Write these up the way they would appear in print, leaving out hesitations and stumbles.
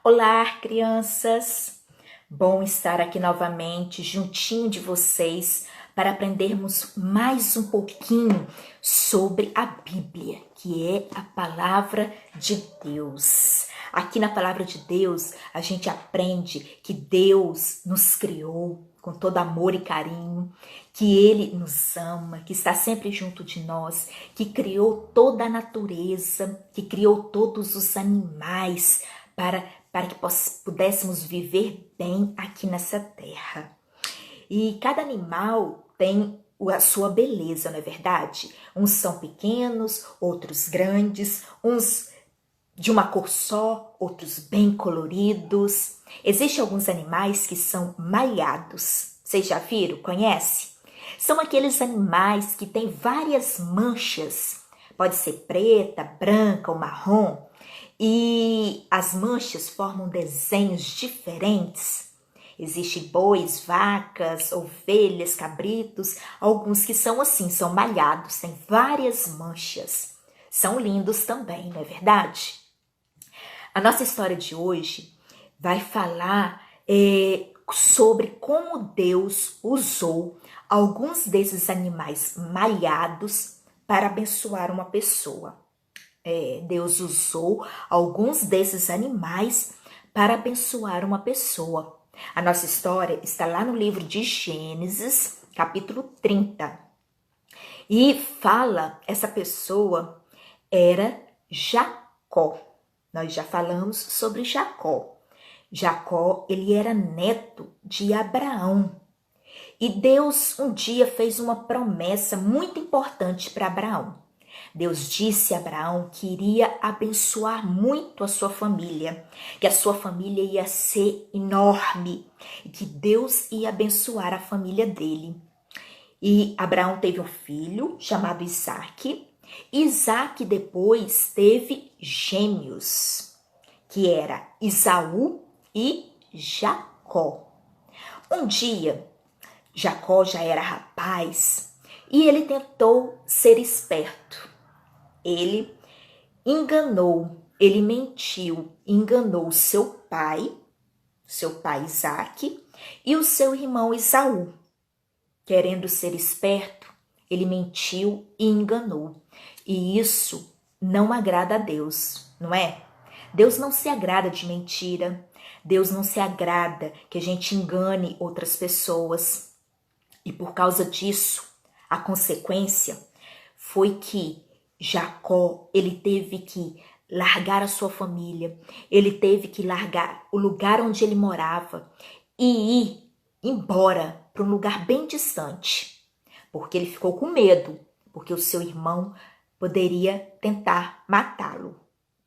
Olá, crianças! Bom estar aqui novamente, juntinho de vocês, para aprendermos mais um pouquinho sobre a Bíblia, que é a Palavra de Deus. Aqui na Palavra de Deus, a gente aprende que Deus nos criou com todo amor e carinho, que Ele nos ama, que está sempre junto de nós, que criou toda a natureza, que criou todos os animais para que pudéssemos viver bem aqui nessa terra. E cada animal tem a sua beleza, não é verdade? Uns são pequenos, outros grandes, uns de uma cor só, outros bem coloridos. Existem alguns animais que são malhados. Vocês já viram? Conhece? São aqueles animais que têm várias manchas. Pode ser preta, branca ou marrom. E as manchas formam desenhos diferentes. Existem bois, vacas, ovelhas, cabritos, alguns que são assim, são malhados, têm várias manchas. São lindos também, não é verdade? A nossa história de hoje vai falar sobre como Deus usou alguns desses animais malhados para abençoar uma pessoa. Deus usou alguns desses animais para abençoar uma pessoa. A nossa história está lá no livro de Gênesis, capítulo 30. E fala, essa pessoa era Jacó. Nós já falamos sobre Jacó. Jacó, ele era neto de Abraão. E Deus um dia fez uma promessa muito importante para Abraão. Deus disse a Abraão que iria abençoar muito a sua família, que a sua família ia ser enorme e que Deus ia abençoar a família dele. E Abraão teve um filho chamado Isaque. Isaque depois teve gêmeos, que era Esaú e Jacó. Um dia, Jacó já era rapaz e ele tentou ser esperto. Ele mentiu, enganou seu pai Isaque, e o seu irmão Esaú. Querendo ser esperto, ele mentiu e enganou. E isso não agrada a Deus, não é? Deus não se agrada de mentira. Deus não se agrada que a gente engane outras pessoas. E por causa disso, a consequência foi que Jacó, ele teve que largar a sua família, ele teve que largar o lugar onde ele morava e ir embora para um lugar bem distante, porque ele ficou com medo, porque o seu irmão poderia tentar matá-lo,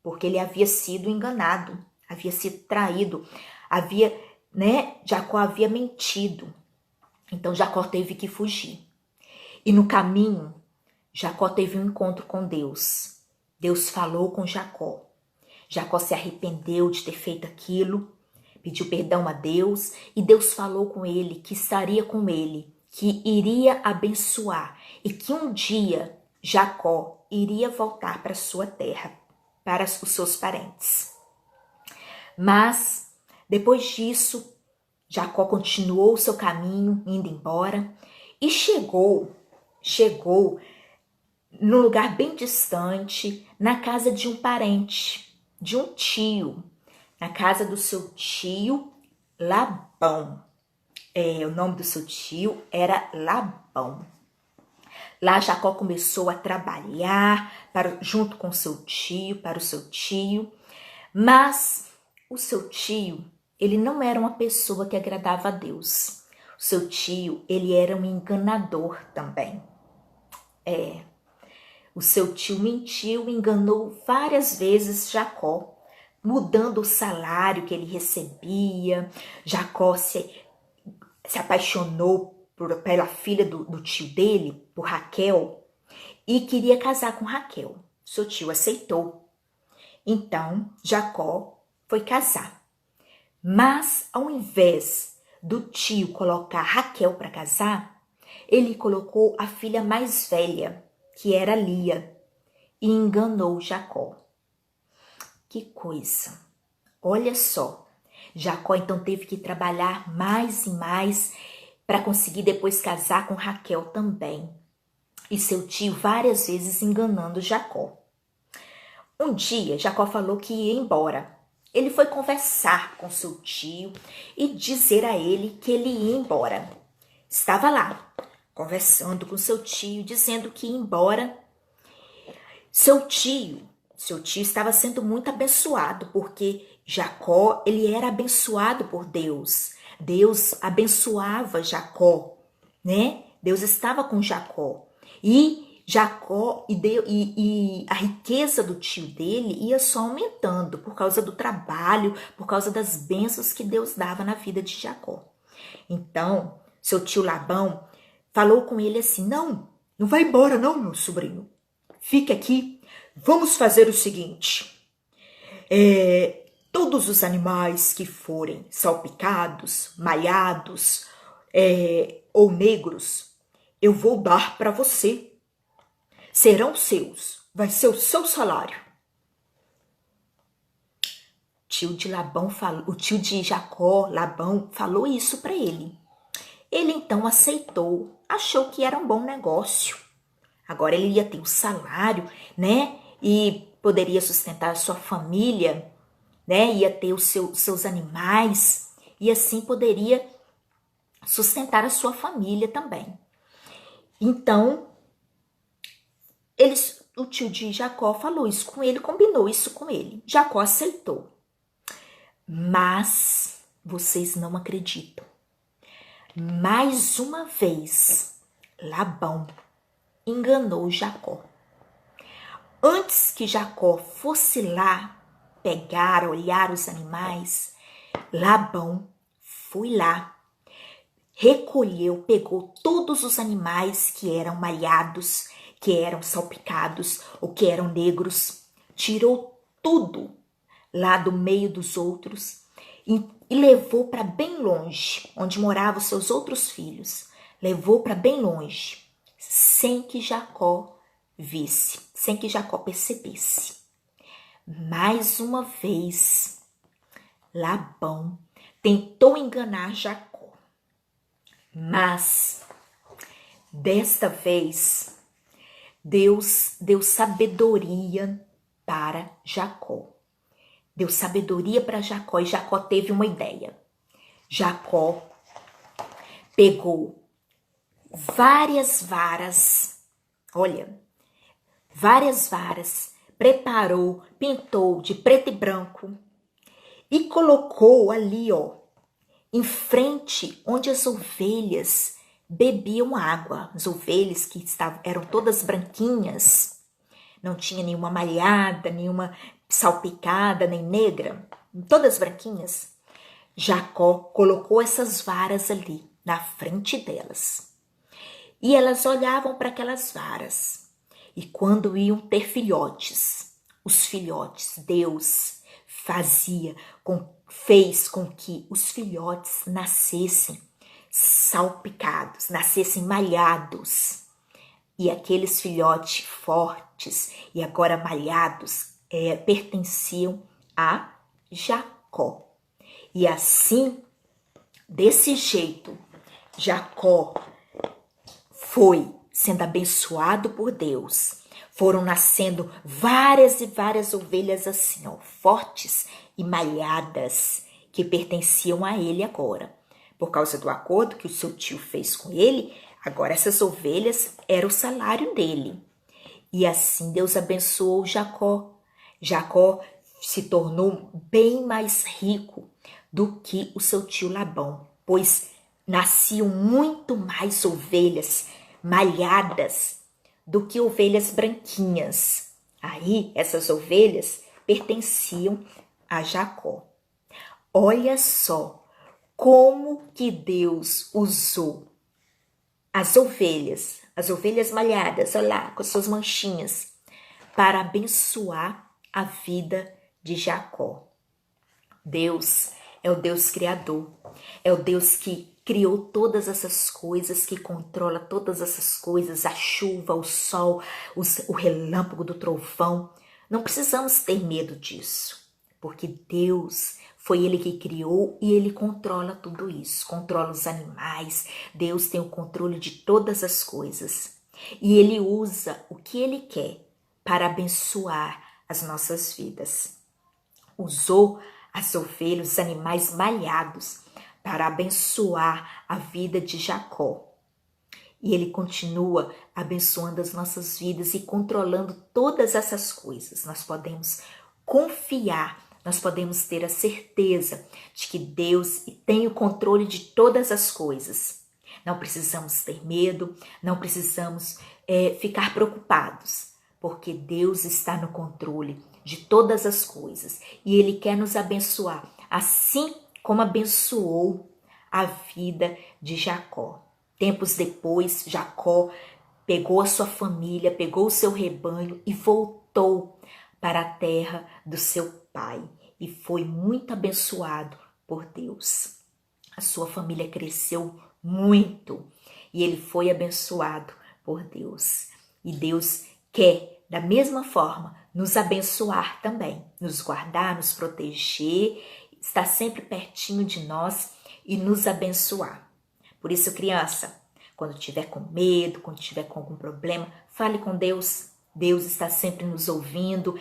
porque ele havia sido enganado, havia sido traído, Jacó havia mentido. Então Jacó teve que fugir. E no caminho, Jacó teve um encontro com Deus. Deus falou com Jacó. Jacó se arrependeu de ter feito aquilo, pediu perdão a Deus e Deus falou com ele que estaria com ele, que iria abençoar e que um dia Jacó iria voltar para sua terra, para os seus parentes. Mas depois disso, Jacó continuou o seu caminho, indo embora, e chegou num lugar bem distante, na casa de um parente, de um tio, na casa do seu tio Labão. O nome do seu tio era Labão. Lá Jacó começou a trabalhar junto com seu tio, para o seu tio, mas o seu tio, ele não era uma pessoa que agradava a Deus. O seu tio, ele era um enganador também. O seu tio mentiu e enganou várias vezes Jacó, mudando o salário que ele recebia. Jacó se apaixonou pela filha do tio dele, por Raquel, e queria casar com Raquel. Seu tio aceitou. Então, Jacó foi casar. Mas, ao invés do tio colocar Raquel para casar, ele colocou a filha mais velha, que era Lia, e enganou Jacó. Que coisa! Olha só, Jacó então teve que trabalhar mais e mais para conseguir depois casar com Raquel também. E seu tio várias vezes enganando Jacó. Um dia, Jacó falou que ia embora. Ele foi conversar com seu tio e dizer a ele que ele ia embora. Estava lá, conversando com seu tio, dizendo que ia embora. Seu tio estava sendo muito abençoado, porque Jacó, ele era abençoado por Deus. Deus abençoava Jacó, né? Deus estava com Jacó. E Jacó e a riqueza do tio dele ia só aumentando por causa do trabalho, por causa das bênçãos que Deus dava na vida de Jacó. Então, seu tio Labão falou com ele assim: não vai embora não, meu sobrinho. Fique aqui. Vamos fazer o seguinte. Todos os animais que forem salpicados, malhados ou negros, eu vou dar para você. Serão seus. Vai ser o seu salário. O tio de Jacó, Labão, falou isso para ele. Ele então aceitou, achou que era um bom negócio. Agora ele ia ter o salário, né? E poderia sustentar a sua família, né? Ia ter os seus animais e assim poderia sustentar a sua família também. Então, o tio de Jacó falou isso com ele, combinou isso com ele. Jacó aceitou. Mas vocês não acreditam. Mais uma vez, Labão enganou Jacó. Antes que Jacó fosse lá pegar, olhar os animais, Labão foi lá, recolheu, pegou todos os animais que eram malhados, que eram salpicados ou que eram negros, tirou tudo lá do meio dos outros e levou para bem longe, onde moravam seus outros filhos. Levou para bem longe, sem que Jacó visse, sem que Jacó percebesse. Mais uma vez, Labão tentou enganar Jacó, mas desta vez Deus deu sabedoria para Jacó. Deu sabedoria para Jacó e Jacó teve uma ideia. Jacó pegou várias varas, preparou, pintou de preto e branco e colocou ali, em frente onde as ovelhas bebiam água. As ovelhas que eram todas branquinhas, não tinha nenhuma malhada, nenhuma salpicada, nem negra, todas branquinhas. Jacó colocou essas varas ali na frente delas. E elas olhavam para aquelas varas. E quando iam ter filhotes, os filhotes, Deus fez com que os filhotes nascessem salpicados, nascessem malhados. E aqueles filhotes fortes e agora malhados pertenciam a Jacó. E assim, desse jeito, Jacó foi sendo abençoado por Deus. Foram nascendo várias e várias ovelhas assim, fortes e malhadas, que pertenciam a ele agora. Por causa do acordo que o seu tio fez com ele, agora essas ovelhas eram o salário dele. E assim Deus abençoou Jacó. Jacó se tornou bem mais rico do que o seu tio Labão, pois nasciam muito mais ovelhas malhadas do que ovelhas branquinhas. Aí essas ovelhas pertenciam a Jacó. Olha só como que Deus usou as ovelhas malhadas, olha lá, com suas manchinhas, para abençoar a vida de Jacó. Deus é o Deus criador, é o Deus que criou todas essas coisas, que controla todas essas coisas, a chuva, o sol, o relâmpago do trovão. Não precisamos ter medo disso. porque Deus foi Ele que criou e Ele controla tudo isso, controla os animais. Deus tem o controle de todas as coisas e Ele usa o que Ele quer para abençoar as nossas vidas. Usou as ovelhas, os animais malhados, para abençoar a vida de Jacó. E Ele continua abençoando as nossas vidas e controlando todas essas coisas. Nós podemos confiar, nós podemos ter a certeza de que Deus tem o controle de todas as coisas. Não precisamos ter medo, não precisamos ficar preocupados, porque Deus está no controle de todas as coisas e Ele quer nos abençoar, assim como abençoou a vida de Jacó. Tempos depois, Jacó pegou a sua família, pegou o seu rebanho e voltou para a terra do seu pai e foi muito abençoado por Deus. A sua família cresceu muito e ele foi abençoado por Deus. E Deus quer, da mesma forma, nos abençoar também, nos guardar, nos proteger, estar sempre pertinho de nós e nos abençoar. Por isso, criança, quando estiver com medo, quando estiver com algum problema, fale com Deus. Deus está sempre nos ouvindo.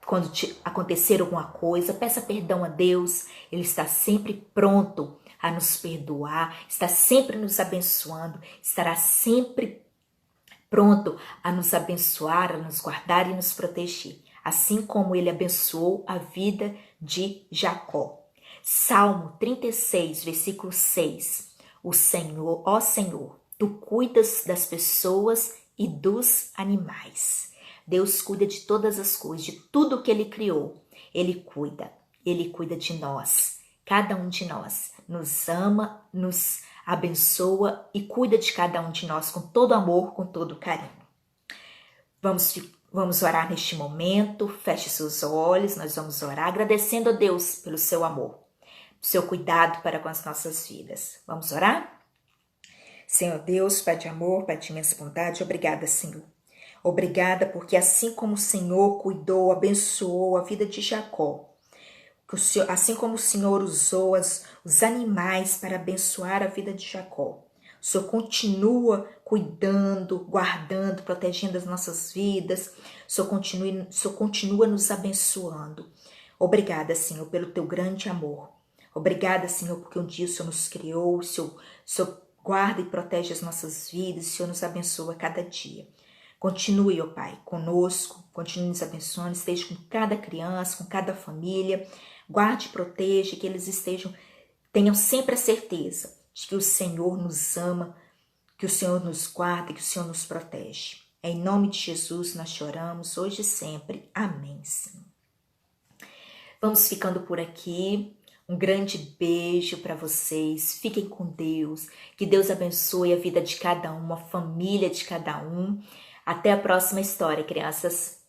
Quando acontecer alguma coisa, peça perdão a Deus. Ele está sempre pronto a nos perdoar, está sempre nos abençoando, estará sempre pronto a nos abençoar, a nos guardar e nos proteger, assim como ele abençoou a vida de Jacó. Salmo 36, versículo 6. O Senhor, ó Senhor, tu cuidas das pessoas e dos animais. Deus cuida de todas as coisas, de tudo que Ele criou. Ele cuida de nós. Cada um de nós nos ama, nos abençoa e cuida de cada um de nós com todo amor, com todo carinho. Vamos orar neste momento. Feche seus olhos, nós vamos orar agradecendo a Deus pelo seu amor, seu cuidado para com as nossas vidas. Vamos orar? Senhor Deus, Pai de amor, Pai de imensa bondade, obrigada, Senhor. Obrigada porque assim como o Senhor cuidou, abençoou a vida de Jacó, assim como o Senhor usou os animais para abençoar a vida de Jacó, o Senhor continua cuidando, guardando, protegendo as nossas vidas, o Senhor continua nos abençoando. Obrigada, Senhor, pelo teu grande amor. Obrigada, Senhor, porque um dia o Senhor nos criou, o Senhor guarda e protege as nossas vidas, o Senhor nos abençoa cada dia. Continue, ó Pai, conosco, continue nos abençoando, esteja com cada criança, com cada família, guarde e proteja, que eles tenham sempre a certeza de que o Senhor nos ama, que o Senhor nos guarda, que o Senhor nos protege. Em nome de Jesus nós choramos, hoje e sempre. Amém, Senhor. Vamos ficando por aqui. Um grande beijo para vocês. Fiquem com Deus. Que Deus abençoe a vida de cada um, a família de cada um. Até a próxima história, crianças.